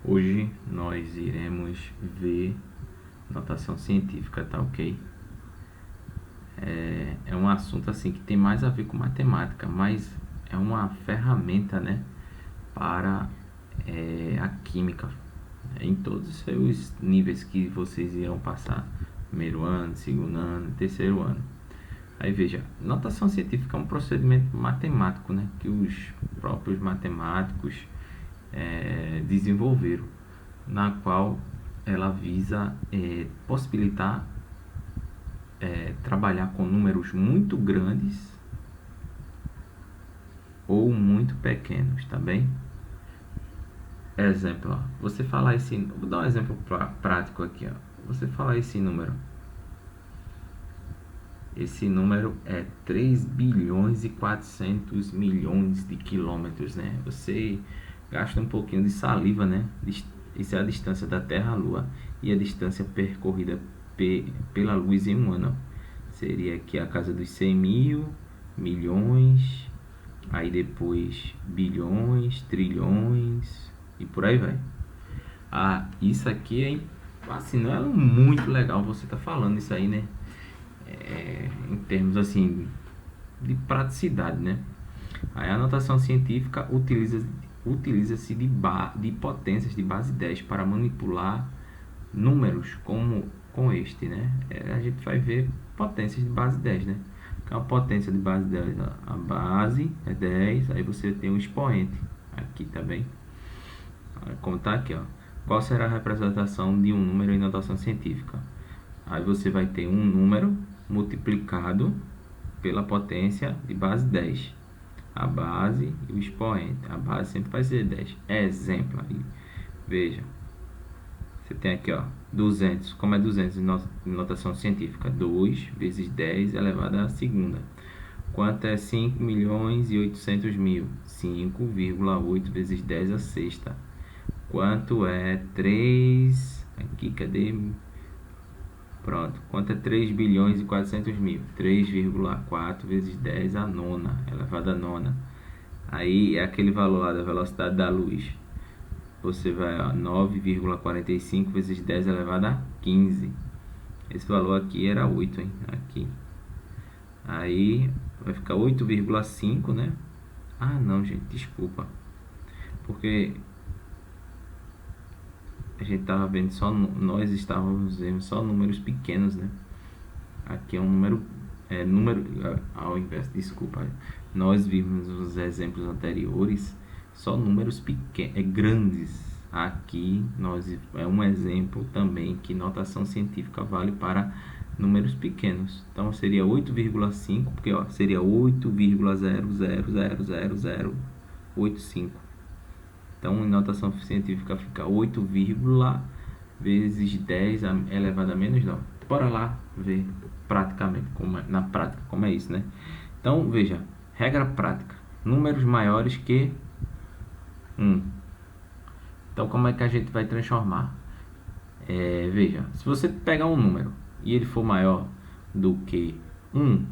Hoje nós iremos ver notação científica, tá ok? É um assunto assim que tem mais a ver com matemática, mas é uma ferramenta, né, para a química, em todos os seus níveis que vocês irão passar: primeiro ano, segundo ano, terceiro ano. Aí veja, notação científica é um procedimento matemático, né, que os próprios matemáticos desenvolveram, na qual ela visa possibilitar trabalhar com números muito grandes ou muito pequenos, tá bem? Exemplo, ó, você falar esse, vou dar um exemplo prático aqui, ó. Você falar esse número é 3 bilhões e 400 milhões de quilômetros, né? Você gasta um pouquinho de saliva, né? Isso é a distância da Terra à Lua e a distância percorrida pela luz em um ano. Seria aqui a casa dos 100 mil, milhões, aí depois bilhões, trilhões e por aí vai. Isso aqui é assim, não é muito legal você tá falando isso aí, né? Em termos assim de praticidade, né? Aí a notação científica utiliza-se de potências de base 10 para manipular números como com este, né? A gente vai ver potências de base 10, né? Que é uma potência de base 10, a base é 10, aí você tem um expoente aqui também. Como tá aqui, ó. Qual será a representação de um número em notação científica? Aí você vai ter um número multiplicado pela potência de base 10. A base e o expoente. A base sempre vai ser 10. Exemplo aí. Veja. Você tem aqui, ó, 200. Como é 200 em notação científica? 2 vezes 10 elevado à segunda. Quanto é 5 milhões e 800 mil? 5,8 vezes 10 à sexta. Quanto é 3... Aqui, cadê? Pronto. Quanto é 3 bilhões e 400 mil? 3,4 vezes 10 à nona, elevado à nona. Aí é aquele valor lá da velocidade da luz. Você vai a 9,45 vezes 10 elevado a 15. Esse valor aqui era 8, hein? Aqui. Aí vai ficar 8,5, né? Ah, não, gente, desculpa. Porque a gente tava vendo só, nós estávamos vendo só números pequenos, né? Aqui é um número, ao invés, desculpa. Nós vimos os exemplos anteriores só números pequenos, grandes. Aqui é um exemplo também que notação científica vale para números pequenos. Então seria 8,5, porque ó, seria 8,00000085. Então em notação científica fica 8, vezes 10 elevado a menos 9. Bora lá ver praticamente na prática como é isso, né? Então veja, regra prática: números maiores que 1. Então como é que a gente vai transformar? Veja, se você pegar um número e ele for maior do que 1,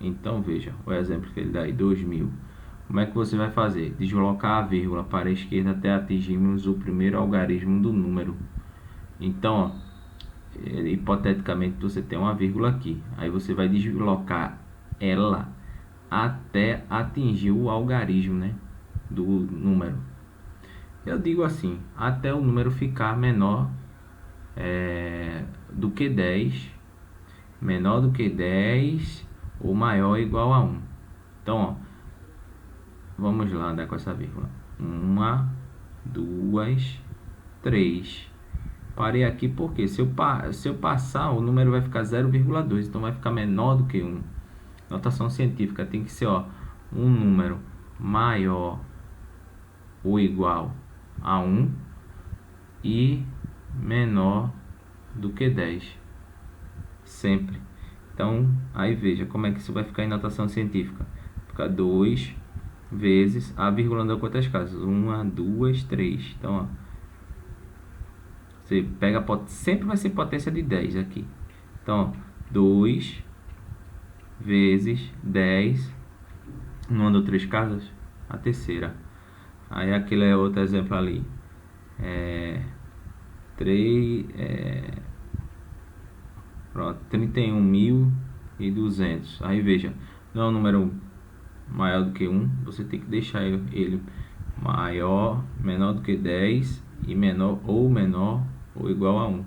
então veja o exemplo que ele dá aí, 2000. Como é que você vai fazer? Deslocar a vírgula para a esquerda até atingirmos o primeiro algarismo do número. Então, ó, hipoteticamente você tem uma vírgula aqui, aí você vai deslocar ela até atingir o algarismo, né, do número. Eu digo assim, até o número ficar menor do que 10, menor do que 10 ou maior ou igual a 1. Então, ó, vamos lá andar com essa vírgula. 1, 2, 3. Parei aqui porque se eu passar, o número vai ficar 0,2, então vai ficar menor do que 1. Notação científica tem que ser, ó, um número maior ou igual a 1 e menor do que 10. Sempre. Então, aí veja como é que isso vai ficar em notação científica. Fica 2 vezes, a vírgula andou quantas casas? 1, 2, 3. Então, ó, você pega sempre vai ser potência de 10 aqui. Então, 2 vezes 10. Não andou 3 casas? A terceira. Aí aquele é outro exemplo ali. Pronto, 31.200. Aí veja, não é um número maior do que 1, você tem que deixar ele menor do que 10 e menor ou igual a 1.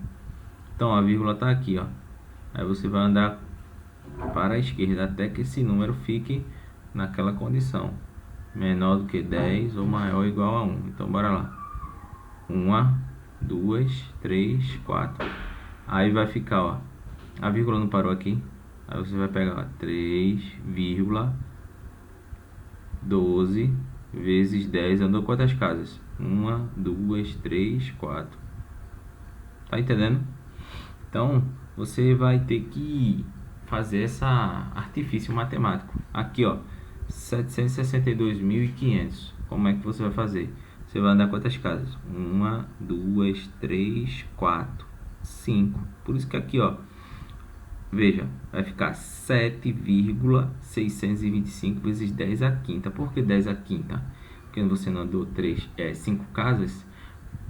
Então a vírgula está aqui, ó. Aí você vai andar para a esquerda até que esse número fique naquela condição, menor do que 10 ou maior ou igual a 1. Então bora lá. 1, 2, 3, 4. Aí vai ficar, ó, a vírgula não parou aqui. Aí você vai pegar, ó, 3,12 vezes 10. Andou quantas casas? 1, 2, 3, 4. Tá entendendo? Então você vai ter que fazer essa artifício matemático. Aqui, ó, 762.500. Como é que você vai fazer? Você vai andar quantas casas? 1, 2, 3, 4, 5. Por isso que aqui, ó, veja, vai ficar 7,625 vezes 10 à quinta. Por que 10 à quinta? Porque você não andou 5 casas,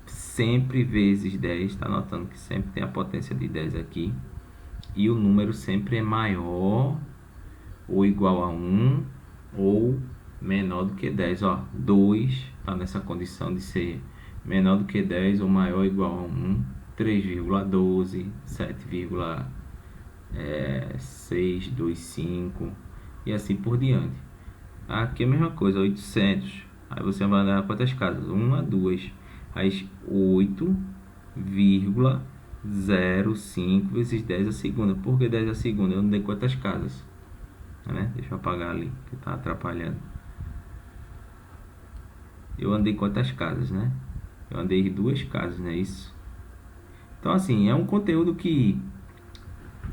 sempre vezes 10, tá notando que sempre tem a potência de 10 aqui. E o número sempre é maior ou igual a 1 ou menor do que 10. Ó, 2 está nessa condição de ser menor do que 10 ou maior ou igual a 1. 3,12, 7,625 e assim por diante. Aqui é a mesma coisa, 800. Aí você vai andar quantas casas? 1, 2. Aí 8,05 vezes 10 a segunda. Por que 10 a segunda? Eu andei quantas casas? Né? Deixa eu apagar ali, que está atrapalhando. Eu andei quantas casas, né? Eu andei 2 casas, não é isso? Então, assim, é um conteúdo que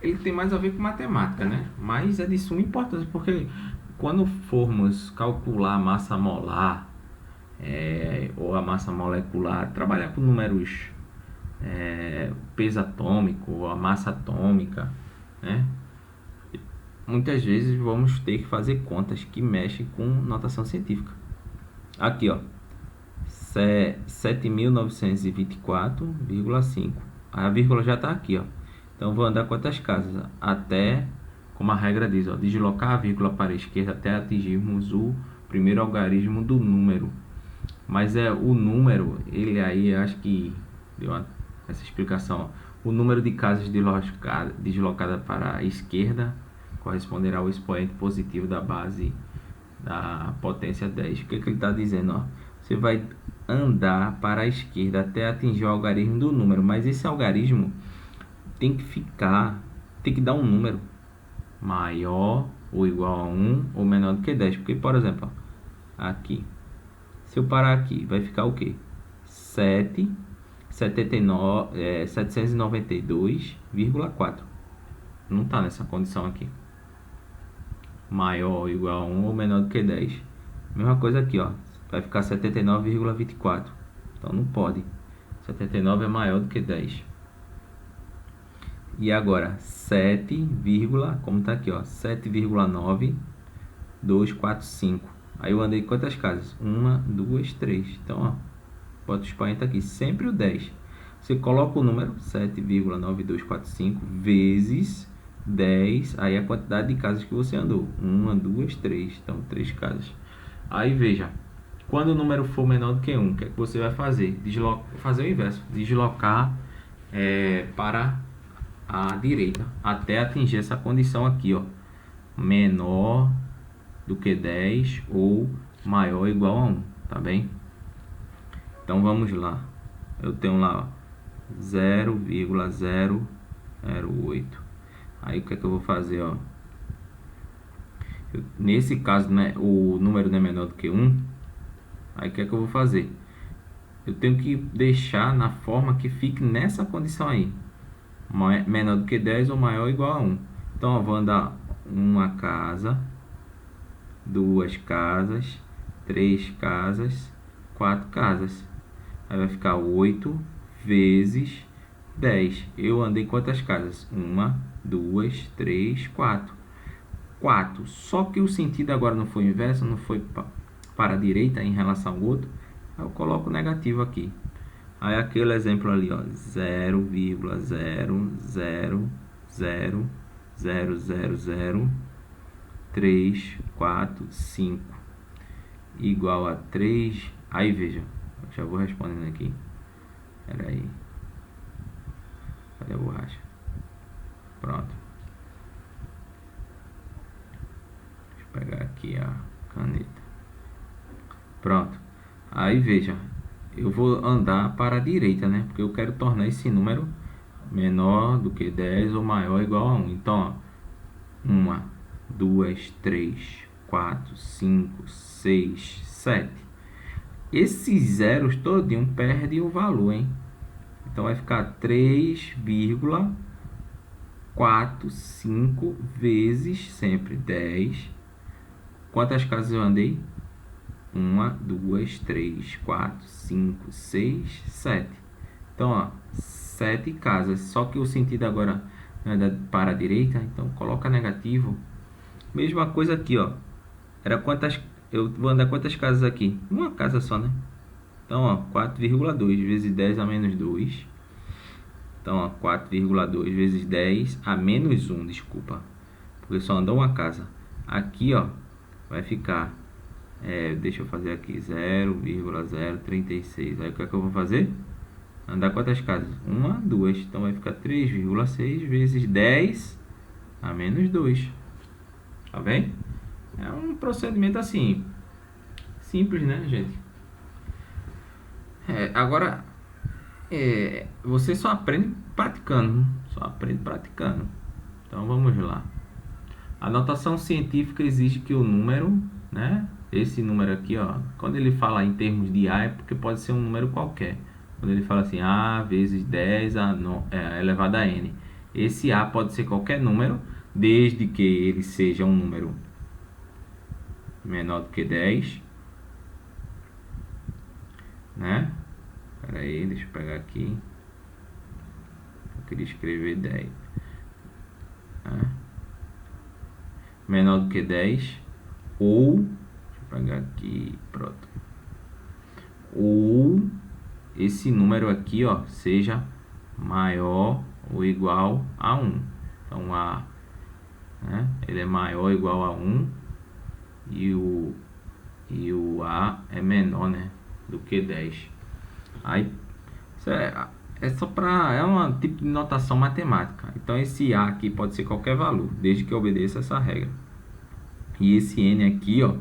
ele tem mais a ver com matemática, né? Mas é de suma importância, porque quando formos calcular a massa molar ou a massa molecular, trabalhar com números, peso atômico ou a massa atômica, né? Muitas vezes vamos ter que fazer contas que mexem com notação científica. Aqui, ó, 7.924,5. A vírgula já está aqui, ó. Então vou andar quantas casas? Até, como a regra diz, ó, deslocar a vírgula para a esquerda até atingirmos o primeiro algarismo do número. Mas o número, ele aí, acho que deu essa explicação, ó. O número de casas deslocada para a esquerda corresponderá ao expoente positivo da base da potência 10. O que ele está dizendo? Ó? Você vai andar para a esquerda até atingir o algarismo do número, mas esse algarismo tem que dar um número maior ou igual a 1 ou menor do que 10. Porque, por exemplo, ó, aqui, se eu parar aqui, vai ficar o quê? 792,4. Não está nessa condição aqui. Maior ou igual a 1 ou menor do que 10. Mesma coisa aqui, ó. Vai ficar 79,24. Então não pode. 79 é maior do que 10. E agora 7, como tá aqui, ó, 7,9245. Aí eu andei quantas casas? 1, 2, 3. Então, ó, bota o expoente aqui, sempre o 10. Você coloca o número 7,9245 vezes 10, aí a quantidade de casas que você andou. 1, 2, 3. Então, 3 casas. Aí veja, quando o número for menor do que 1, o que é que você vai fazer? Fazer o inverso, deslocar para a direita até atingir essa condição aqui, ó, menor do que 10 ou maior ou igual a 1, tá bem? Então vamos lá. Eu tenho lá, ó, 0,008. Aí o que é que eu vou fazer, ó? Nesse caso, né, o número não é menor do que 1. Aí o que é que eu vou fazer? Eu tenho que deixar na forma que fique nessa condição aí, menor do que 10 ou maior ou igual a 1. Então eu vou andar uma casa, 2 casas, 3 casas, 4 casas. Aí vai ficar 8 vezes 10. Eu andei quantas casas? 1, 2, 3, 4. 4. Só que o sentido agora não foi inverso, não foi para a direita em relação ao outro. Eu coloco negativo aqui. Aí aquele exemplo ali, ó, 0,000000345 igual a 3. Aí veja, eu já vou respondendo aqui. Pera aí. Cadê a borracha? Pronto. Deixa eu pegar aqui a caneta. Pronto. Aí veja, eu vou andar para a direita, né? Porque eu quero tornar esse número menor do que 10 ou maior ou igual a 1. Então, ó, 1, 2, 3, 4, 5, 6, 7. Esses zeros todinho perde o valor, hein? Então vai ficar 3,45 vezes sempre 10. Quantas casas eu andei? 1, 2, 3, 4, 5, 6, 7. Então, ó, 7 casas. Só que o sentido agora não é para a direita, então coloca negativo. Mesma coisa aqui, ó. Era quantas? Eu vou andar quantas casas aqui? Uma casa só, né? Então, ó, 4,2 vezes 10 a menos 2. Então, ó, 4,2 vezes 10 a menos 1, desculpa. Porque só andou uma casa. Aqui, ó, vai ficar... deixa eu fazer aqui, 0,036. Aí o que é que eu vou fazer? Andar quantas casas? 1, 2. Então vai ficar 3,6 vezes 10 a menos 2. Tá vendo? É um procedimento assim, simples, né, gente? Agora, você só aprende praticando. Só aprende praticando. Então vamos lá. A notação científica exige que o número, né? Esse número aqui, ó, quando ele fala em termos de A, é porque pode ser um número qualquer. Quando ele fala assim, A vezes 10 elevado a N. Esse A pode ser qualquer número, desde que ele seja um número menor do que 10. Né? Espera aí, deixa eu pegar aqui. Eu queria escrever 10. Menor do que 10. Ou... pegar aqui, pronto. Ou esse número aqui, ó, seja maior ou igual a 1. Então A, né, ele é maior ou igual a 1 e o A é menor, né, do que 10. Aí isso é só para um tipo de notação matemática. Então esse A aqui pode ser qualquer valor, desde que obedeça essa regra. E esse N aqui, ó,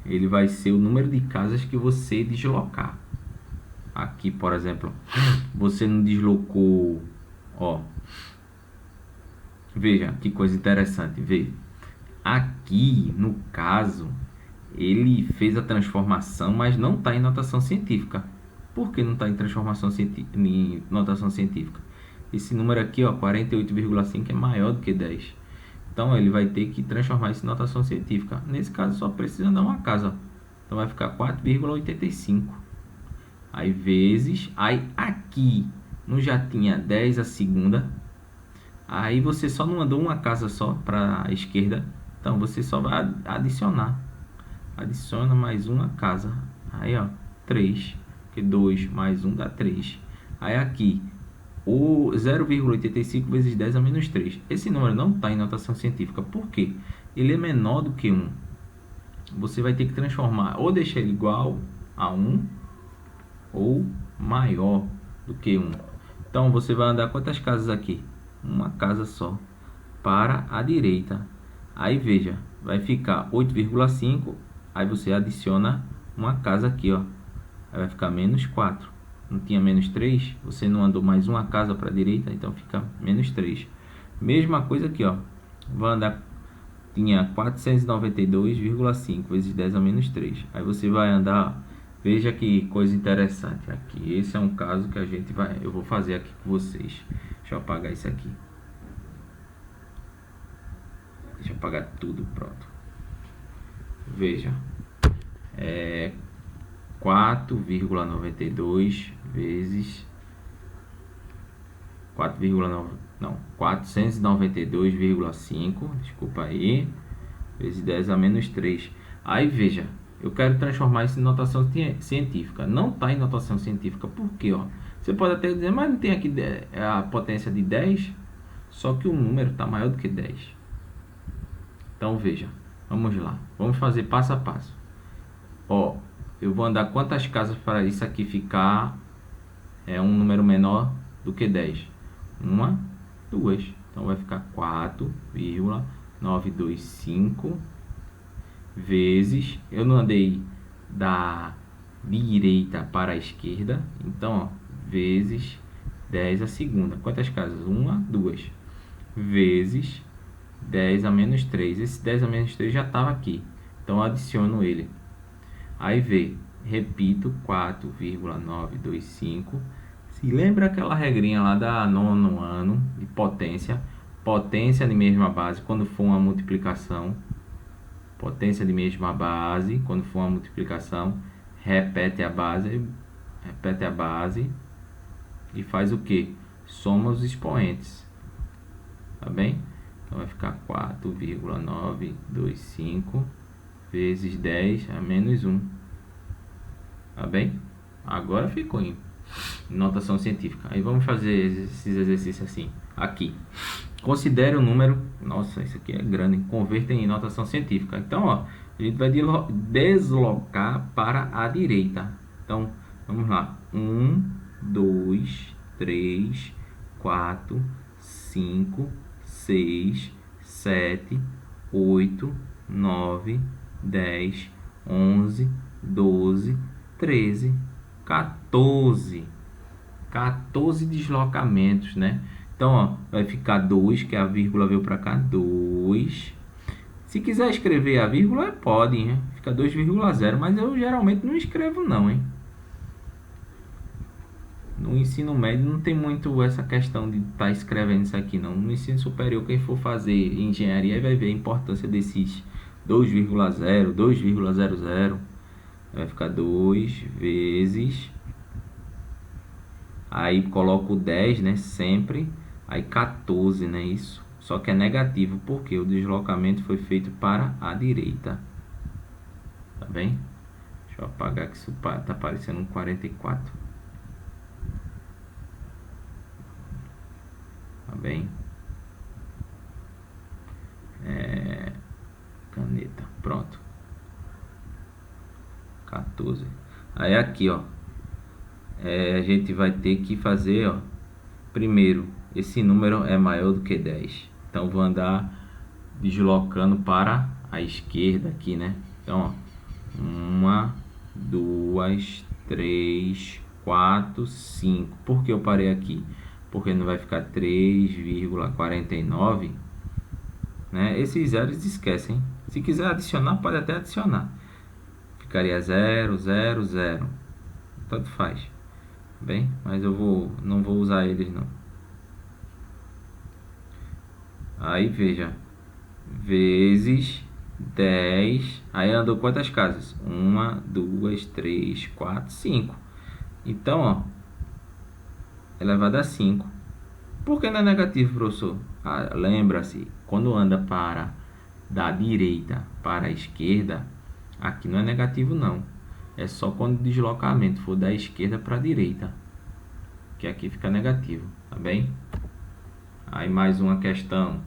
ele vai ser o número de casas que você deslocar. Aqui, por exemplo, você não deslocou, ó. Veja que coisa interessante, veja. Aqui, no caso, ele fez a transformação, mas não está em notação científica. Por que não está em em notação científica? Esse número aqui, ó, 48,5 é maior do que 10. Então ele vai ter que transformar isso em notação científica. Nesse caso só precisa dar uma casa. Então vai ficar 4,85. Aí vezes, aí aqui não já tinha 10 a segunda. Aí você só não andou uma casa só para a esquerda. Então você só vai adicionar. Adiciona mais uma casa. Aí ó, 3. Porque 2 mais 1 dá 3. Aí aqui o 0,85 vezes 10 a menos 3. Esse número não está em notação científica. Por quê? Ele é menor do que 1. Você vai ter que transformar, ou deixar ele igual a 1, ou maior do que 1. Então, você vai andar quantas casas aqui? Uma casa só. Para a direita. Aí, veja, vai ficar 8,5. Aí você adiciona uma casa aqui, ó. Aí vai ficar menos 4. Não tinha menos 3, você não andou mais uma casa para a direita, então fica menos 3. Mesma coisa aqui, ó. Vou andar, tinha 492,5 vezes 10 a menos 3. Aí você vai andar, veja que coisa interessante aqui. Esse é um caso que eu vou fazer aqui com vocês. Deixa eu apagar isso aqui. Deixa eu apagar tudo, pronto. Veja. 4,92 vezes 492,5, desculpa aí, vezes 10 a menos 3. Aí veja, eu quero transformar isso em notação científica. Não está em notação científica, por quê? Ó? Você pode até dizer, mas não tem aqui a potência de 10, só que o número está maior do que 10. Então veja, vamos lá, vamos fazer passo a passo. Ó, eu vou andar quantas casas para isso aqui ficar um número menor do que 10? Uma, duas. Então vai ficar 4,925 vezes, eu não andei da direita para a esquerda, então ó, vezes 10 a segunda. Quantas casas? Uma, duas. Vezes 10 a menos 3. Esse 10 a menos 3 já estava aqui, então eu adiciono ele. Aí vê, repito, 4,925. Se lembra aquela regrinha lá da nono ano de potência? Potência de mesma base quando for uma multiplicação. Potência de mesma base quando for uma multiplicação. Repete a base e faz o que? Soma os expoentes. Tá bem? Então vai ficar 4,925 vezes 10 a menos 1. Tá bem? Agora ficou em notação científica. Aí vamos fazer esses exercícios assim. Aqui. Considere o número... Nossa, isso aqui é grande. Converta em notação científica. Então, ó, a gente vai deslocar para a direita. Então, vamos lá. 1, 2, 3, 4, 5, 6, 7, 8, 9, 10, 11, 12, 13, 14. 14 deslocamentos, né? Então, ó, vai ficar 2, que a vírgula veio para cá, 2. Se quiser escrever a vírgula, pode, né? Fica 2,0, mas eu geralmente não escrevo não, hein? No ensino médio não tem muito essa questão de estar escrevendo isso aqui, não. No ensino superior, quem for fazer engenharia vai ver a importância desses 2,0, 2,00. Vai ficar 2 vezes... Aí coloco 10, né? Sempre. Aí 14, né? Isso. Só que é negativo, porque o deslocamento foi feito para a direita. Tá bem? Deixa eu apagar que isso tá aparecendo um 44. Tá bem? Caneta. Pronto. 14. Aí aqui, ó. A gente vai ter que fazer, ó. Primeiro, esse número é maior do que 10. Então, vou andar deslocando para a esquerda aqui, né? Então, ó. 1, 2, 3, 4, 5. Por que eu parei aqui? Porque não vai ficar 3,49, né? Esses zeros esquecem. Se quiser adicionar, pode até adicionar. Ficaria 0, 0, 0. Tanto faz. Bem, mas eu não vou usar eles não. Aí veja, vezes 10. Aí andou quantas casas? 1, 2, 3, 4, 5. Então, ó, elevado a 5. Por que não é negativo, professor? Lembra-se, quando anda da direita para a esquerda, aqui não é negativo não. É só quando o deslocamento for da esquerda para a direita, que aqui fica negativo, tá bem? Aí mais uma questão.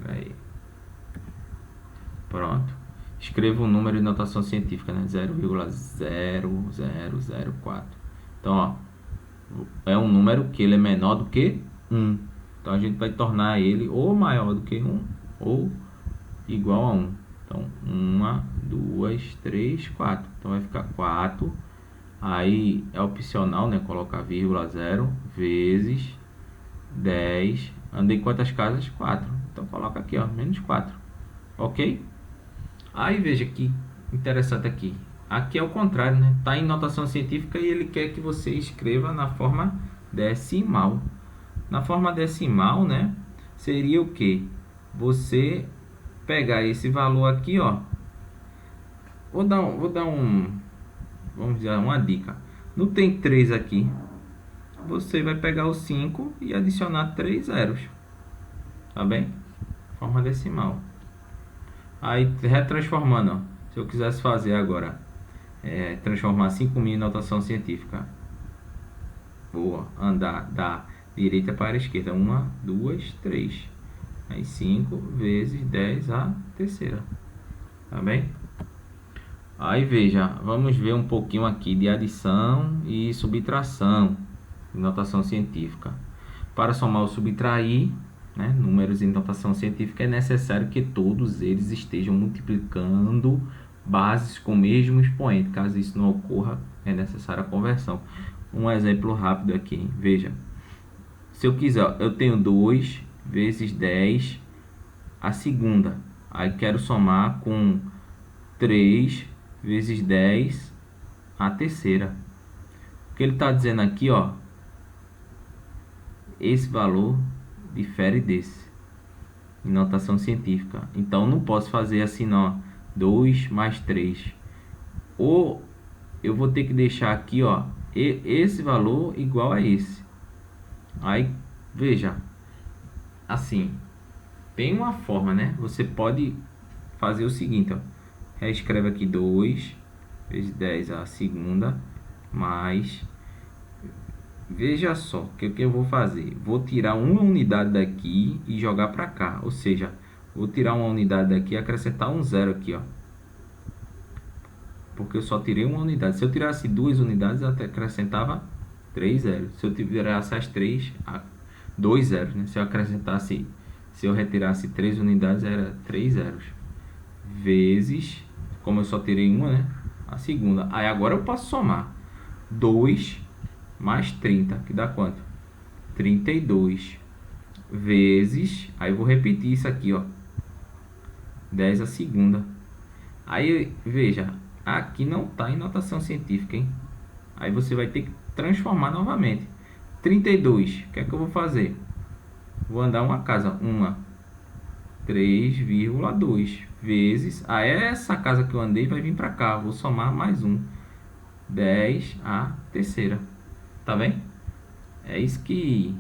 Aí. Pronto. Escreva um número de notação científica, né? 0,0004. Então, ó, é um número que ele é menor do que 1. Então, a gente vai tornar ele ou maior do que 1 ou igual a 1. Então, 1, 2, 3, 4. Então, vai ficar 4. Aí, é opcional, né? Colocar vírgula 0 vezes 10. Andei quantas casas? 4. Então, coloca aqui, ó, menos 4. Ok? Aí, veja que interessante aqui. Aqui é o contrário, né? Tá em notação científica e ele quer que você escreva na forma decimal. Na forma decimal, né? Seria o que? Você pegar esse valor aqui, ó. Vou dar vamos dizer, uma dica. Não tem 3 aqui. Você vai pegar o 5 e adicionar 3 zeros. Tá bem? Forma decimal. Aí, retransformando, ó. Se eu quisesse fazer agora, transformar 5.000 em notação científica. Vou andar da direita para a esquerda. 1, 2, 3. Aí 5 vezes 10 a terceira. Tá bem? Aí veja, vamos ver um pouquinho aqui de adição e subtração, notação científica. Para somar ou subtrair, né, números em notação científica, é necessário que todos eles estejam multiplicando bases com o mesmo expoente. Caso isso não ocorra, é necessária a conversão. Um exemplo rápido aqui, veja. Se eu quiser, eu tenho 2 vezes 10 a segunda. Aí quero somar com 3 vezes 10 a terceira. O que ele está dizendo aqui, ó, esse valor difere desse em notação científica. Então não posso fazer assim, ó, 2 mais 3. Ou eu vou ter que deixar aqui, ó, esse valor igual a esse. Aí veja, assim, tem uma forma, né? Você pode fazer o seguinte, ó. Reescreve aqui 2 vezes 10 a segunda, mais... Veja só, o que eu vou fazer? Vou tirar uma unidade daqui e jogar para cá. Ou seja, vou tirar uma unidade daqui e acrescentar um zero aqui, ó. Porque eu só tirei uma unidade. Se eu tirasse duas unidades, eu acrescentava 3 zeros. Se eu tirasse as 3, 2 zeros, né? Se eu retirasse 3 unidades, era 3 zeros. Vezes, como eu só tirei uma, né? A segunda. Aí agora eu posso somar 2 mais 30, que dá quanto? 32 vezes, aí eu vou repetir isso aqui, ó, 10 a segunda. Aí veja, aqui não está em notação científica, hein? Aí você vai ter que transformar novamente. 32, o que é que eu vou fazer? Vou andar uma casa, 3,2 vezes, aí essa casa que eu andei vai vir para cá, vou somar mais 1, 10 a terceira. Tá bem? É isso que,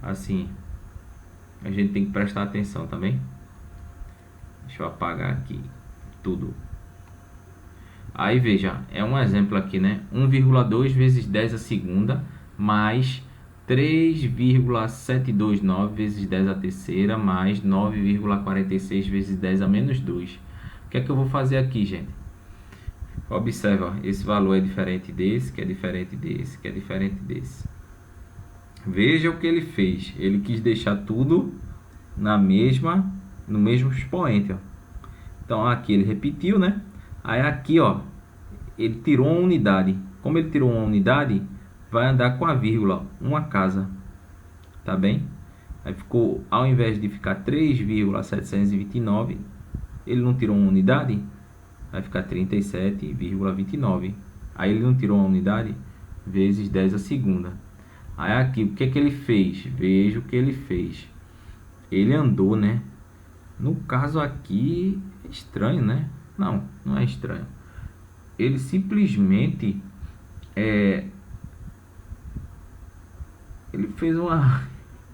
assim, a gente tem que prestar atenção, tá bem? Deixa eu apagar aqui tudo. Aí veja, é um exemplo aqui, né? 1,2 vezes 10 a segunda, mais 3,729 vezes 10 a terceira, mais 9,46 vezes 10 a menos 2. O que é que eu vou fazer aqui, gente? Observa, esse valor é diferente desse, que é diferente desse, que é diferente desse. Veja o que ele fez. Ele quis deixar tudo no mesmo expoente, ó. Então aqui ele repetiu, né? Aí aqui, ó, ele tirou uma unidade. Como ele tirou uma unidade, vai andar com a vírgula, uma casa. Tá bem? Aí ficou, ao invés de ficar 3,729, ele não tirou uma unidade, vai ficar 37,29. Aí ele não tirou uma unidade, vezes 10 a segunda. Aí aqui, o que é que ele fez? Veja o que ele fez. Ele andou, né? No caso aqui, é estranho, né? Não, não é estranho. Ele simplesmente... ele fez uma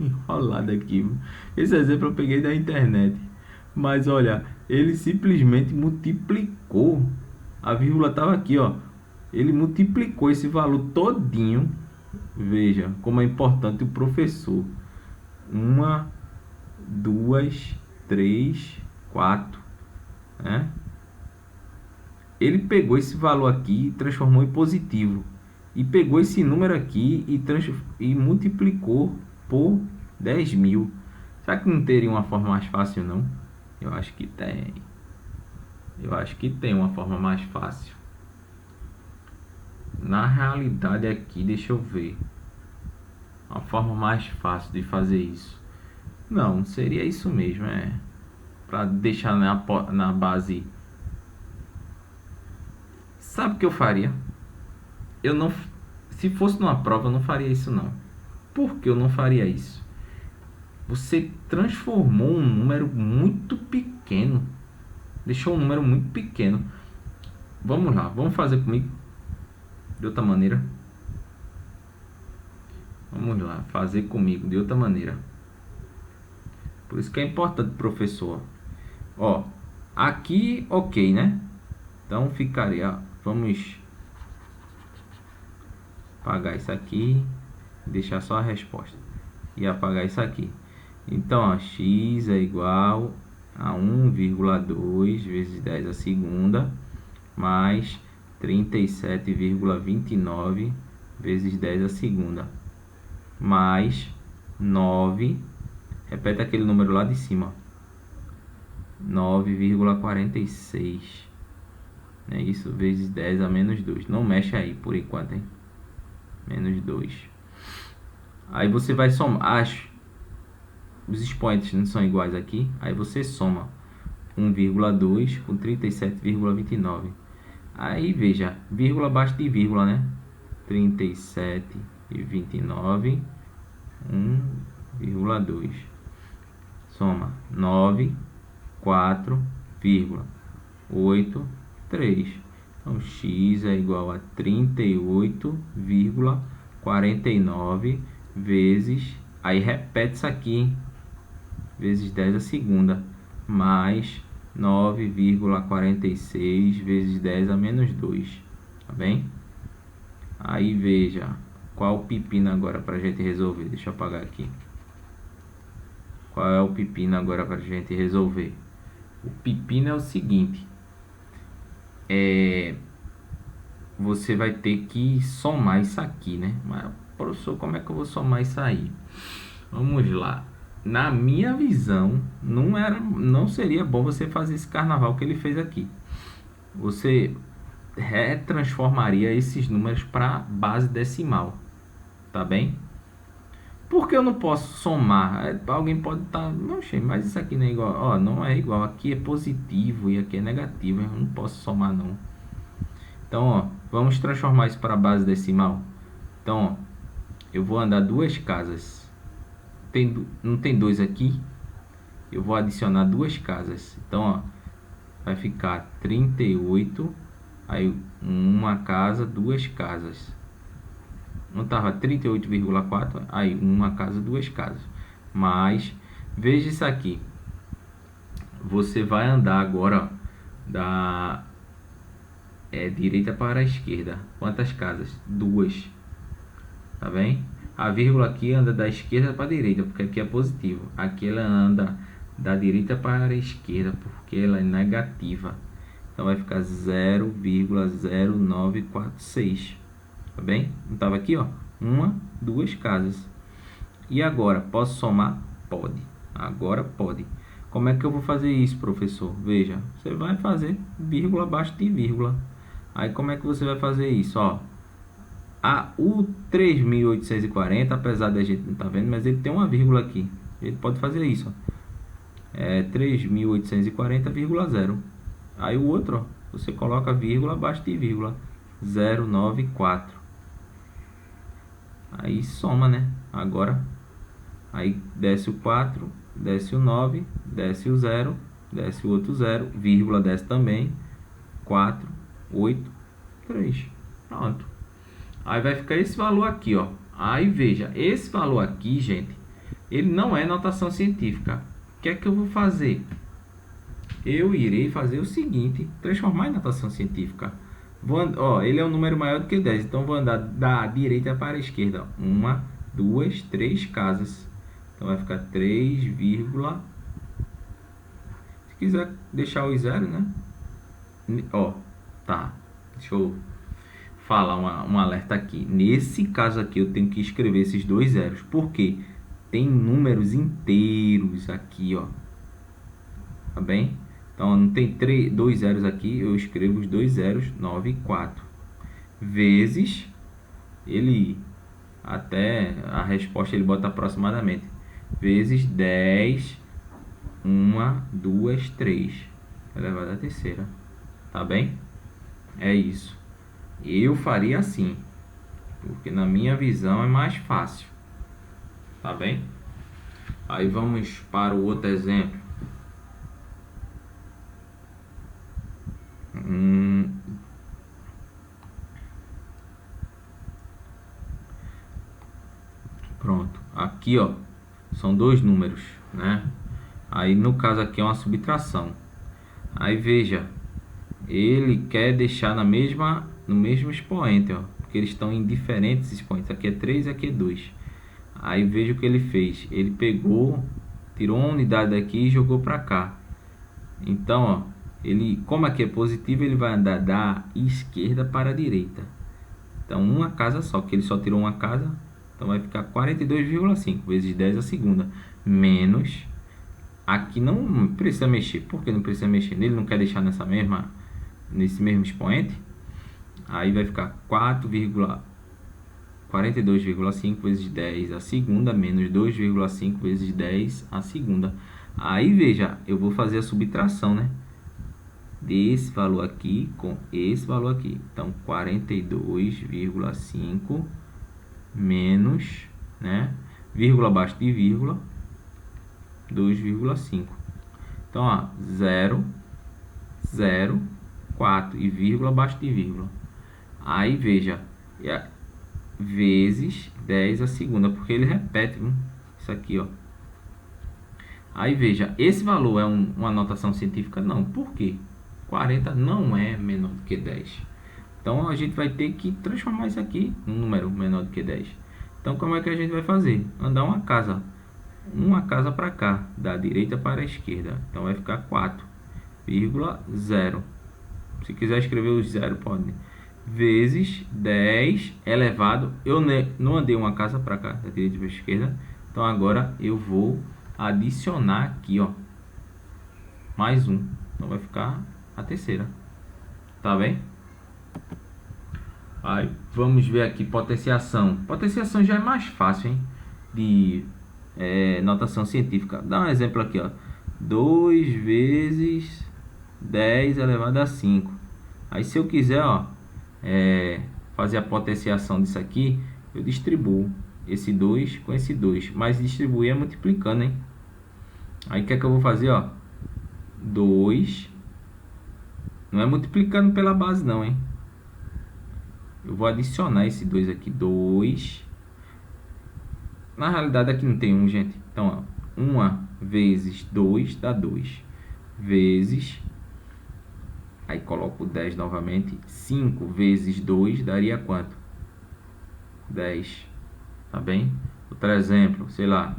enrolada aqui. Esse exemplo eu peguei da internet. Mas olha, ele simplesmente multiplicou. A vírgula estava aqui, ó. Ele multiplicou esse valor todinho. Veja como é importante o professor. 1, 2, 3, 4, né? Ele pegou esse valor aqui e transformou em positivo. E pegou esse número aqui e multiplicou por 10.000. Será que não teria uma forma mais fácil, não? Eu acho que tem. Eu acho que tem uma forma mais fácil. Na realidade aqui, deixa eu ver. A forma mais fácil de fazer isso. Não, seria isso mesmo, para deixar na base. Sabe o que eu faria? Eu não, se fosse numa prova, eu não faria isso não. Por que eu não faria isso? Você transformou um número muito pequeno. Deixou um número muito pequeno. Vamos lá, vamos fazer comigo de outra maneira. Vamos lá, fazer comigo de outra maneira. Por isso que é importante, professor. Ó, aqui, ok, né? Então ficaria, vamos apagar isso aqui. deixar só a resposta e apagar isso aqui. Então, ó, x é igual a 1,2 vezes 10 a segunda, mais 37,29 vezes 10 a segunda, mais 9, repete aquele número lá de cima, 9,46, é isso, vezes 10 a menos 2. Não mexe aí por enquanto, hein? Menos 2. Aí você vai somar, os expoentes não são iguais aqui, aí você soma 1,2 com 37,29. Aí veja, vírgula abaixo de vírgula, né? 37,29, 1,2. Soma 9, 4, 8, 3. Então x é igual a 38,49 vezes, aí repete isso aqui, vezes 10 a segunda, mais 9,46 vezes 10 a menos 2, tá bem? Aí veja, qual o pepino agora para a gente resolver? Deixa eu apagar aqui. Qual é o pepino agora para a gente resolver? O pepino é o seguinte, você vai ter que somar isso aqui, né? Mas, professor, como é que eu vou somar isso aí? Vamos lá. Na minha visão, não seria bom você fazer esse carnaval que ele fez aqui. Você retransformaria esses números para base decimal, tá bem? Porque eu não posso somar? Alguém pode estar, mas isso aqui não é igual. Ó, não é igual. Aqui é positivo e aqui é negativo. Eu não posso somar não. Então, ó, vamos transformar isso para base decimal. Então, ó, eu vou andar duas casas. Não tem 2 aqui? Eu vou adicionar duas casas. Então, ó, vai ficar 38. Aí, uma casa, duas casas. Não estava 38,4? Aí, uma casa, duas casas. Mas, veja isso aqui. Você vai andar agora, ó, da direita para a esquerda. Quantas casas? Duas. Tá bem? A vírgula aqui anda da esquerda para a direita, porque aqui é positivo. Aqui ela anda da direita para a esquerda, porque ela é negativa. Então vai ficar 0,0946. Tá bem? Não estava aqui, ó. Uma, duas casas. E agora, posso somar? Pode. Agora pode. Como é que eu vou fazer isso, professor? Veja, você vai fazer vírgula abaixo de vírgula. Aí como é que você vai fazer isso? Ó, o 3.840, apesar da gente não estar vendo, mas ele tem uma vírgula aqui. Ele pode fazer isso, ó. É 3.840,0. Aí o outro, ó, você coloca vírgula abaixo de vírgula, 094. Aí soma, né? Agora, aí desce o 4, desce o 9, desce o 0, desce o outro 0, vírgula desce também, 4, 8, 3. Pronto. Aí vai ficar esse valor aqui, ó. Aí veja, esse valor aqui, gente, ele não é notação científica. O que é que eu vou fazer? Eu irei fazer o seguinte, transformar em notação científica. Ele é um número maior do que 10, então vou andar da direita para a esquerda. 1, 2, 3 casas. Então vai ficar 3, se quiser deixar os zeros, né? Ó, tá. Deixa eu falar um alerta aqui. Nesse caso aqui eu tenho que escrever esses dois zeros. Por quê? Tem números inteiros aqui, ó. Tá bem? Então não tem dois zeros aqui, eu escrevo os dois zeros, 9 e 4. Vezes, ele, até a resposta ele bota aproximadamente. Vezes 10, 1, 2, 3. Elevado à terceira. Tá bem? É isso. Eu faria assim, porque na minha visão é mais fácil. Tá bem? Aí vamos para o outro exemplo. Pronto. Aqui, ó, são dois números, né? Aí no caso aqui é uma subtração. Aí veja, ele quer deixar no mesmo expoente, ó, porque eles estão em diferentes expoentes. Aqui é 3 e aqui é 2. Aí veja o que ele fez. Ele pegou, tirou uma unidade daqui e jogou para cá. Então, ó, ele, como aqui é positivo, ele vai andar da esquerda para a direita. Então, uma casa só, que ele só tirou uma casa. Então, vai ficar 42,5 vezes 10 a segunda. Menos, aqui não precisa mexer. Por que não precisa mexer? Ele não quer deixar nesse mesmo expoente. Aí vai ficar 42,5 vezes 10 a segunda, menos 2,5 vezes 10 a segunda. Aí veja, eu vou fazer a subtração, né? Desse valor aqui com esse valor aqui. Então, 42,5 menos, né? Vírgula abaixo de vírgula, 2,5. Então, ó, 0, 0, 4 e vírgula abaixo de vírgula. Aí veja, vezes 10 a segunda, porque ele repete, viu? Isso aqui, ó. Aí veja, esse valor é uma notação científica? Não. Por quê? 40 não é menor do que 10. Então a gente vai ter que transformar isso aqui num número menor do que 10. Então como é que a gente vai fazer? Andar uma casa para cá, da direita para a esquerda. Então vai ficar 4,0. Se quiser escrever os 0, pode. Vezes 10 elevado. Eu não andei uma casa para cá, da direita para a esquerda. Então agora eu vou adicionar aqui, ó, mais um. Então vai ficar a terceira. Tá bem? Aí vamos ver aqui potenciação. Potenciação já é mais fácil, hein? De notação científica. Dá um exemplo aqui, ó. 2 vezes 10 elevado a 5. Aí se eu quiser, ó, fazer a potenciação disso aqui, eu distribuo esse 2 com esse 2. Mas distribuir é multiplicando, hein? Aí o que é que eu vou fazer, ó? 2. Não é multiplicando pela base não, hein? Eu vou adicionar esse 2 aqui. 2. Na realidade aqui não tem 1, gente. Então, ó, 1 vezes 2 dá 2. Vezes... Aí coloco 10 novamente. 5 vezes 2 daria quanto? 10. Tá bem? Outro exemplo, sei lá.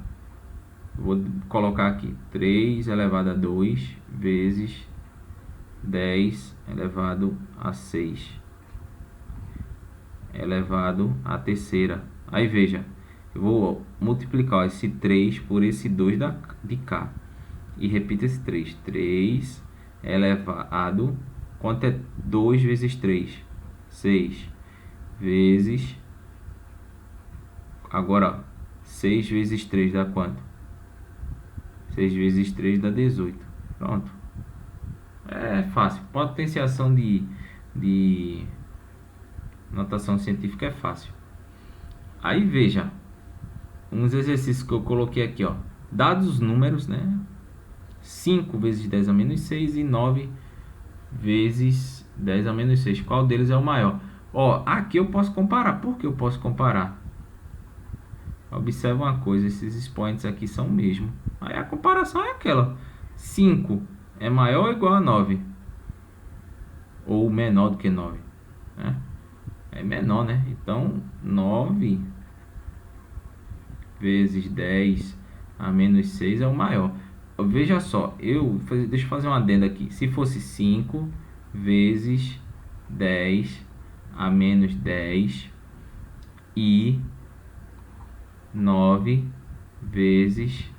Vou colocar aqui 3 elevado a 2 vezes 10 elevado a 6 elevado a terceira. Aí veja, eu vou multiplicar esse 3 por esse 2 de cá. E repita esse 3. 3 elevado... Quanto é 2 vezes 3? 6 vezes... Agora, 6 vezes 3 dá quanto? 6 vezes 3 dá 18. Pronto. É fácil. Potenciação de notação científica é fácil. Aí veja, uns exercícios que eu coloquei aqui, ó. Dados os números, né? 5 vezes 10 a menos 6 e 9 vezes 10 a menos 6. Qual deles é o maior? Ó, aqui eu posso comparar. Por que eu posso comparar? Observa uma coisa, esses expoentes aqui são o mesmo. Aí a comparação é aquela. 5 é maior ou igual a 9? Ou menor do que 9? Né? É menor, né? Então, 9 vezes 10 a menos 6 é o maior. Veja só, deixa eu fazer uma adenda aqui. Se fosse 5 vezes 10 a menos 10 e 9 vezes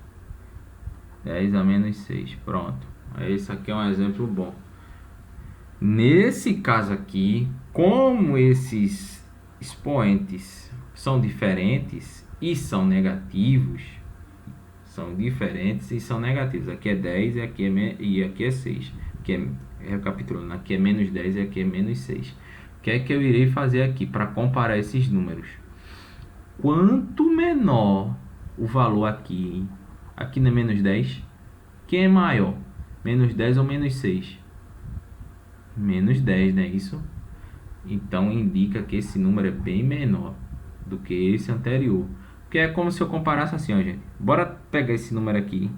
10 a menos 6. Pronto. Esse aqui é um exemplo bom. Nesse caso aqui, como esses expoentes são diferentes e são negativos, são diferentes e são negativos. Aqui é 10 e aqui é 6. Recapitulando, aqui é menos 10 e aqui é menos 6. O que é que eu irei fazer aqui para comparar esses números? Quanto menor o valor aqui não é menos 10? Quem é maior? Menos 10 ou menos 6? Menos 10, né? Isso? Então indica que esse número é bem menor do que esse anterior. Porque é como se eu comparasse assim, ó, gente. Bora pegar esse número aqui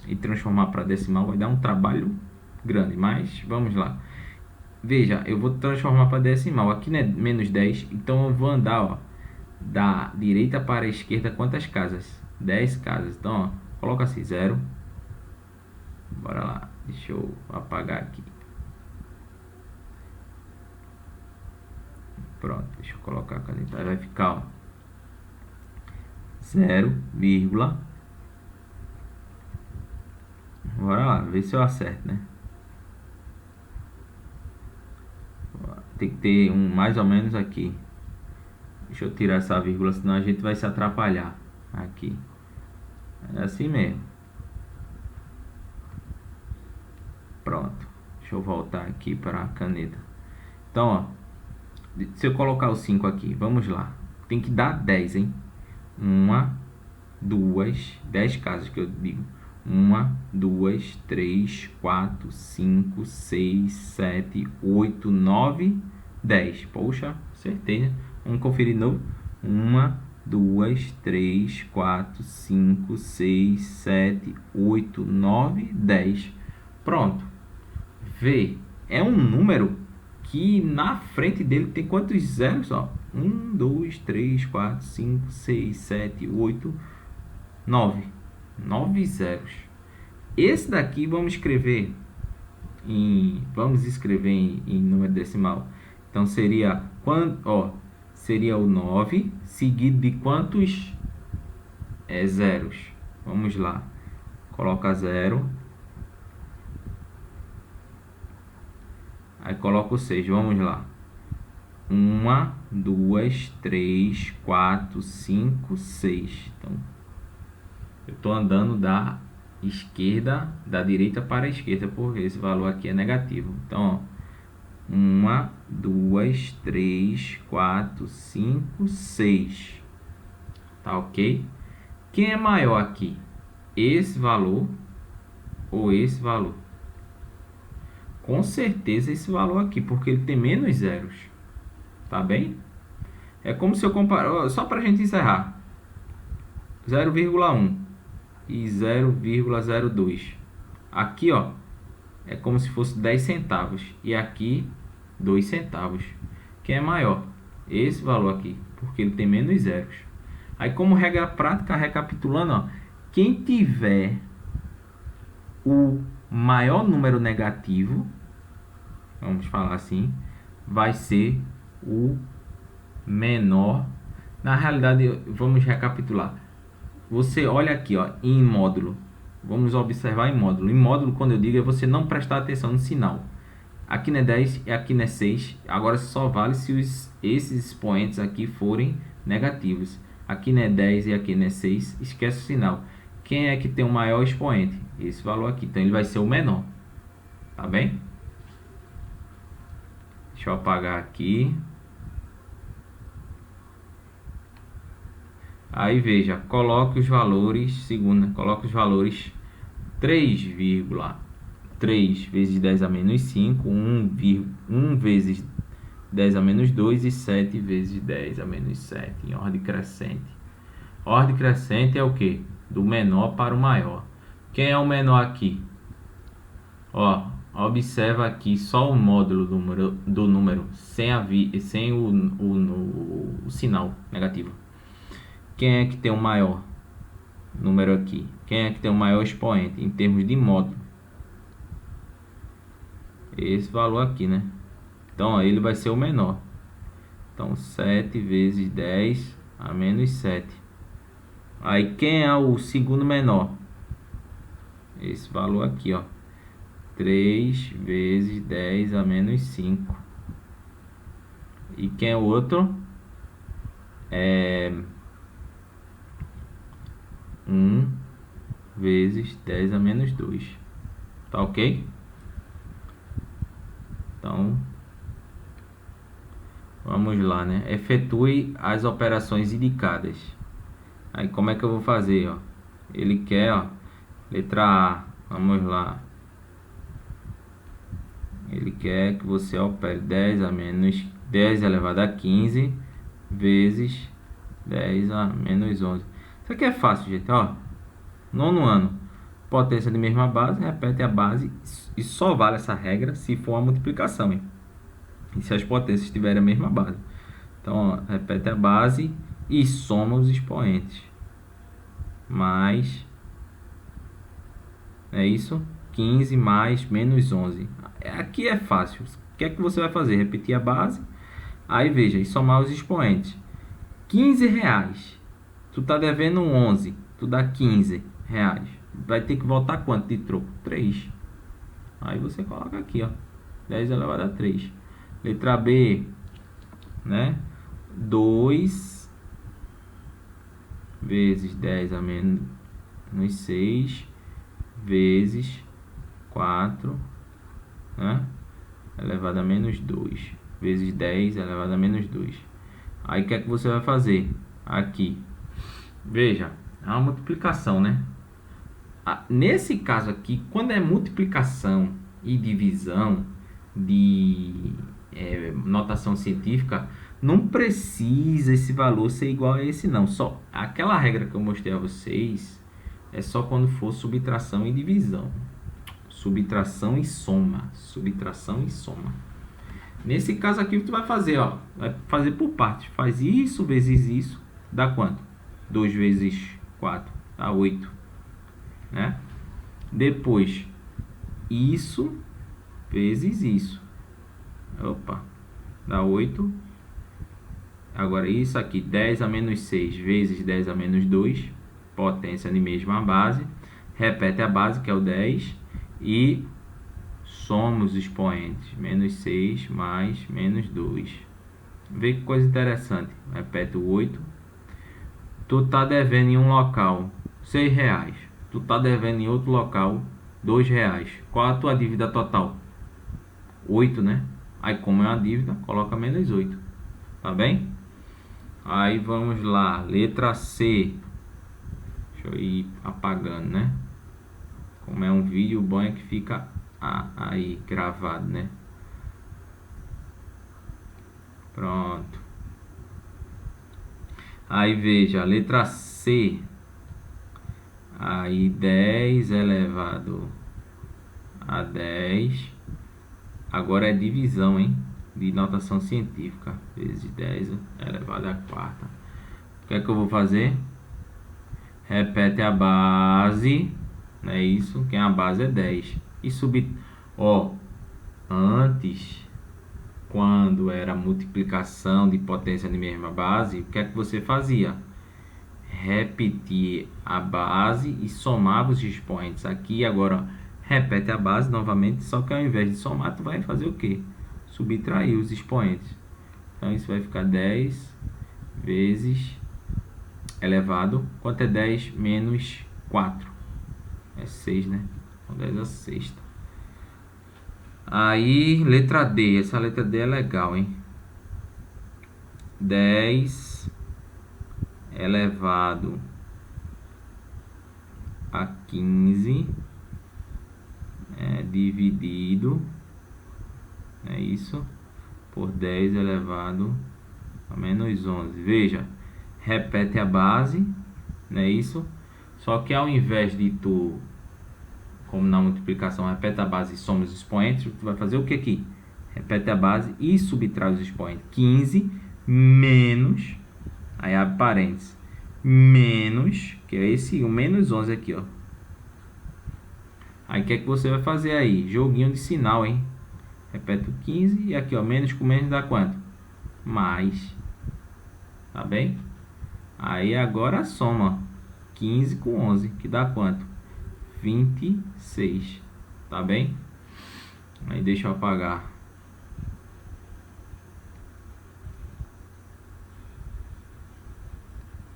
e transformar para decimal. Vai dar um trabalho grande, mas vamos lá. Veja, eu vou transformar para decimal. Aqui não é menos 10, então eu vou andar, ó, da direita para a esquerda quantas casas? 10 casas. Então, ó, coloca assim, 0. Bora lá. Deixa eu apagar aqui. Pronto, deixa eu colocar a caneta. Aí vai ficar, ó, 0, bora lá, ver se eu acerto, né? Tem que ter um mais ou menos aqui. Deixa eu tirar essa vírgula, senão a gente vai se atrapalhar. Aqui. É assim mesmo. Pronto. Deixa eu voltar aqui para a caneta. Então, ó. Se eu colocar o 5 aqui, vamos lá. Tem que dar 10, hein? 1, 2, 10 casas que eu digo. 1, 2, 3, 4, 5, 6, 7, 8, 9, 10. Poxa, acertei, né? Vamos conferir de novo. 1, 2, 3, 4, 5, 6, 7, 8, 9, 10. Pronto. V é um número que na frente dele tem quantos zeros? Ó? 1, 2, 3, 4, 5, 6, 7, 8, 9. 9 zeros. Esse daqui vamos escrever em número decimal. Então seria seria o 9 seguido de quantos zeros? Vamos lá. Coloca 0. Aí coloca o 6. Vamos lá. 1, 2, 3, 4, 5, 6. Então, eu estou andando da direita para a esquerda, porque esse valor aqui é negativo. Então, ó, 1, 2, 3, 4, 5, 6. Tá ok? Quem é maior aqui? Esse valor ou esse valor? Com certeza esse valor aqui, porque ele tem menos zeros. Tá bem? É como se eu comparar, só para a gente encerrar, 0,1 e 0,02. Aqui, ó, é como se fosse 10 centavos e aqui 2 centavos. Quem é maior? Esse valor aqui, porque ele tem menos zeros. Aí, como regra prática, recapitulando, ó, quem tiver o maior número negativo, vamos falar assim, vai ser o menor. Na realidade, vamos recapitular. Você olha aqui, ó, em módulo. Vamos observar em módulo. Em módulo, quando eu digo, é você não prestar atenção no sinal. Aqui não é 10 e aqui não é 6. Agora só vale se esses expoentes aqui forem negativos. Aqui não é 10 e aqui não é 6. Esquece o sinal. Quem é que tem o maior expoente? Esse valor aqui. Então ele vai ser o menor. Tá bem? Deixa eu apagar aqui. Aí veja, coloque os valores, coloque os valores 3,3 vezes 10 a menos 5, 1 vezes 10 a menos 2 e 7 vezes 10 a menos 7, em ordem crescente. Ordem crescente é o que? Do menor para o maior. Quem é o menor aqui? Ó, observa aqui só o módulo do número sem o sinal negativo. Quem é que tem o maior número aqui? Quem é que tem o maior expoente em termos de módulo? Esse valor aqui, né? Então, ó, ele vai ser o menor. Então, 7 vezes 10 a menos 7. Aí, quem é o segundo menor? Esse valor aqui, ó. 3 vezes 10 a menos 5. E quem é o outro? 1 vezes 10 a menos 2. Tá ok? Então, vamos lá, né? Efetue as operações indicadas. Aí, como é que eu vou fazer, ó? Ele quer, ó, letra A. Vamos lá. Ele quer que você opere 10 elevado a 15 vezes 10 a menos 11. Isso aqui é fácil, gente, ó. Nono ano, potência de mesma base, repete a base e só vale essa regra se for uma multiplicação, hein? E se as potências tiverem a mesma base. Então, ó, repete a base e soma os expoentes. Mais, é isso? 15 mais menos 11. Aqui é fácil. O que é que você vai fazer? Repetir a base. Aí veja, e somar os expoentes. 15 reais. Tu tá devendo 11. Tu dá 15 reais. Vai ter que voltar quanto de troco? 3. Aí você coloca aqui, ó. 10 elevado a 3. Letra B, né? 2 vezes 10 a menos 6 vezes 4, né? Elevado a menos 2 vezes 10 elevado a menos 2. Aí o que é que você vai fazer? Aqui, veja, é uma multiplicação, né? Nesse caso aqui, quando é multiplicação e divisão de notação científica, não precisa esse valor ser igual a esse não. Só aquela regra que eu mostrei a vocês é só quando for subtração e divisão. Subtração e soma. Subtração e soma. Nesse caso aqui, tu vai fazer, ó, vai fazer por partes. Faz isso vezes isso, dá quanto? 2 vezes 4, dá 8, né? Depois, isso vezes isso. Opa, dá 8. Agora, isso aqui, 10 a menos 6 vezes 10 a menos 2, potência de mesma base. Repete a base, que é o 10, e soma os expoentes. Menos 6 mais menos 2. Vê que coisa interessante. Repete o 8. Tu tá devendo em um local 6 reais. Tu tá devendo em outro local 2 reais. Qual a tua dívida total? 8, né? Aí, como é uma dívida, coloca menos 8. Tá bem? Aí vamos lá. Letra C. Deixa eu ir apagando, né? Como é um vídeo, o bom é que fica aí gravado, né? Pronto. Aí veja, letra C. Aí 10 elevado a 10. Agora é divisão, hein? De notação científica. Vezes 10 elevado a quarta. O que é que eu vou fazer? Repete a base. Não é isso? Que a base é 10. E subir. Ó, antes, quando era multiplicação de potência de mesma base, o que é que você fazia? Repetir a base e somava os expoentes. Aqui agora, repete a base novamente, só que ao invés de somar, tu vai fazer o quê? Subtrair os expoentes. Então isso vai ficar 10 vezes elevado. Quanto é 10 menos 4? É 6, né? Então 10 a sexta. Aí, letra D. Essa letra D é legal, hein? 10 elevado a 15 dividido, é isso, por 10 elevado a menos 11. Veja, repete a base, não é isso? Só que ao invés de tu, como na multiplicação, repete a base e soma os expoentes, tu vai fazer o que aqui? Repete a base e subtrai os expoentes. 15 menos, aí abre parênteses, menos, que é esse, o menos 11 aqui, ó. Aí o que é que você vai fazer aí? Joguinho de sinal, hein? Repete o 15 e aqui, ó, menos com menos dá quanto? Mais. Tá bem? Aí agora soma 15 com 11, que dá quanto? 26. Tá bem? Aí deixa eu apagar.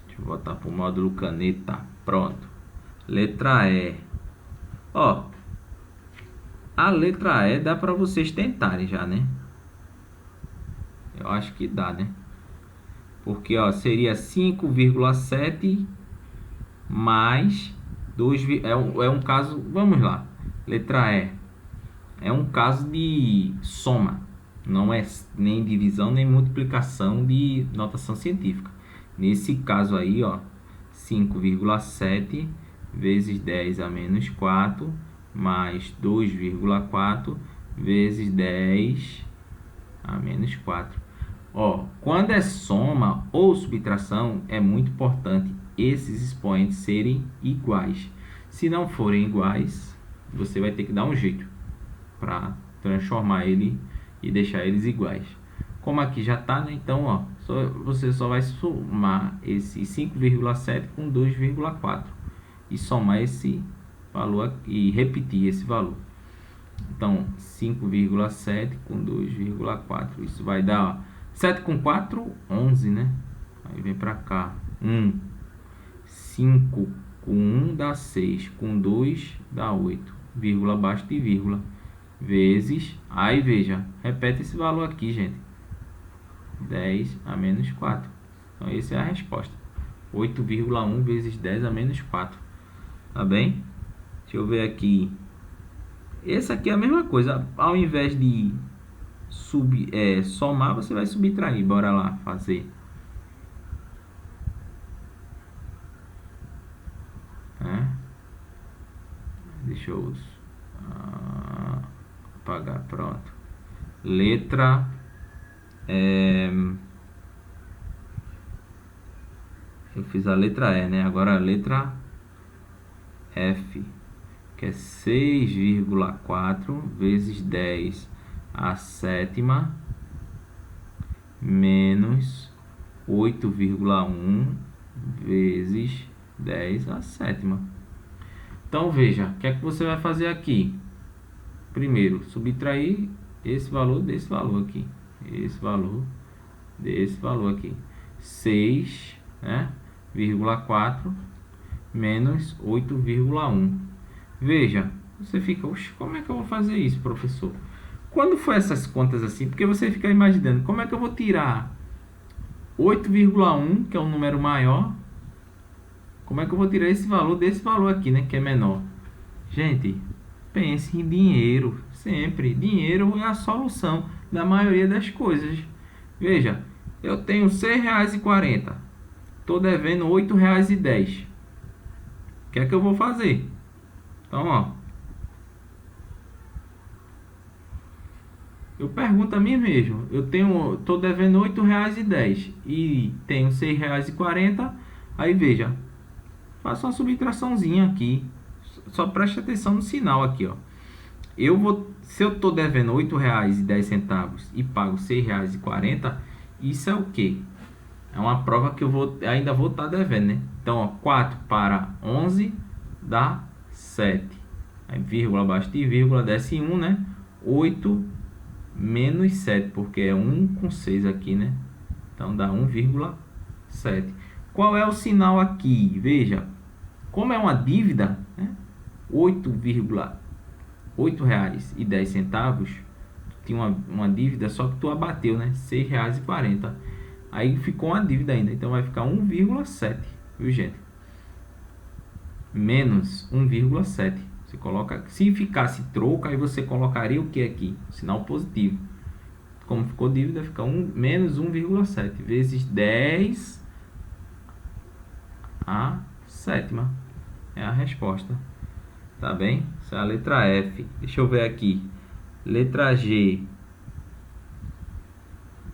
Deixa eu voltar para o módulo caneta. Pronto. Letra E. Ó, a letra E dá para vocês tentarem já, né? Eu acho que dá, né? Porque, ó, seria 5,7 mais 2... É um caso... Vamos lá. Letra E. É um caso de soma. Não é nem divisão, nem multiplicação de notação científica. Nesse caso aí, ó, 5,7 vezes 10 a menos 4 mais 2,4 vezes 10 a menos 4. Ó, quando é soma ou subtração, é muito importante esses expoentes serem iguais. Se não forem iguais, você vai ter que dar um jeito para transformar ele e deixar eles iguais. Como aqui já está, né? Então, ó, você só vai somar esse 5,7 com 2,4 e somar esse valor aqui, e repetir esse valor. Então, 5,7 com 2,4. Isso vai dar, ó, 7 com 4, 11, né? Aí vem para cá. 1. 5 com 1 dá 6. Com 2 dá 8. Vírgula abaixo de vírgula. Vezes. Aí veja. Repete esse valor aqui, gente. 10 a menos 4. Então, essa é a resposta. 8,1 vezes 10 a menos 4. Tá bem? Deixa eu ver aqui. Essa aqui é a mesma coisa. Ao invés de somar, você vai subtrair. Bora lá fazer. Deixa eu apagar. Pronto. Letra eu fiz a letra E, né? Agora a letra F, que é 6,4 vezes 10 a sétima menos 8,1 vezes 10 a sétima. Então veja, o que é que você vai fazer aqui? Primeiro, subtrair esse valor desse valor aqui. Esse valor desse valor aqui. 6, né? 4 menos 8,1. Veja, você fica, oxe, como é que eu vou fazer isso, professor? Quando for essas contas assim, porque você fica imaginando, como é que eu vou tirar 8,1, que é um número maior, como é que eu vou tirar esse valor desse valor aqui, né, que é menor? Gente, pense em dinheiro, sempre. Dinheiro é a solução da maioria das coisas. Veja, eu tenho R$ 6,40, estou devendo R$ 8,10. O que é que eu vou fazer? Então, ó, eu pergunto a mim mesmo. Estou devendo R$ 8,10 e tenho R$ 6,40. Aí veja, faço uma subtraçãozinha aqui. Só preste atenção no sinal aqui, ó. Se eu estou devendo R$ 8,10 e pago R$ 6,40, isso é o quê? É uma prova que ainda vou estar devendo, né? Então, ó, 4 para 11 dá 7. Aí, vírgula abaixo de vírgula, desce 1, né? 8 menos 7, porque é 1 com 6 aqui, né? Então, dá 1,7. Qual é o sinal aqui? Veja, como é uma dívida, né? R$8,10. Tinha uma dívida, só que tu abateu, né? R$6,40. Aí ficou uma dívida ainda. Então vai ficar 1,7, viu, gente? Menos 1,7. Você coloca, se ficasse troco, aí você colocaria o que aqui? Sinal positivo. Como ficou dívida, fica menos 1,7 vezes 10 a sétima. É a resposta. Tá bem? Essa é a letra F. Deixa eu ver aqui. Letra G.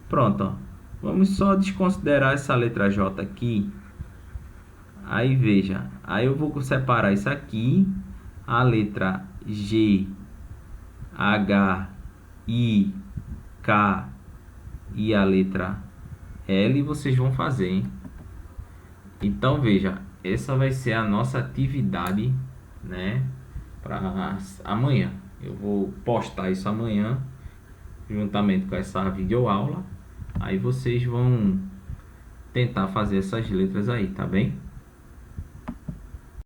Pronto, ó. Vamos só desconsiderar essa letra J aqui. Aí veja. Aí eu vou separar isso aqui. A letra G, H, I, K e a letra L vocês vão fazer, hein? Então veja. Essa vai ser a nossa atividade, né, para amanhã. Eu vou postar isso amanhã, juntamente com essa videoaula. Aí vocês vão tentar fazer essas letras aí, tá bem?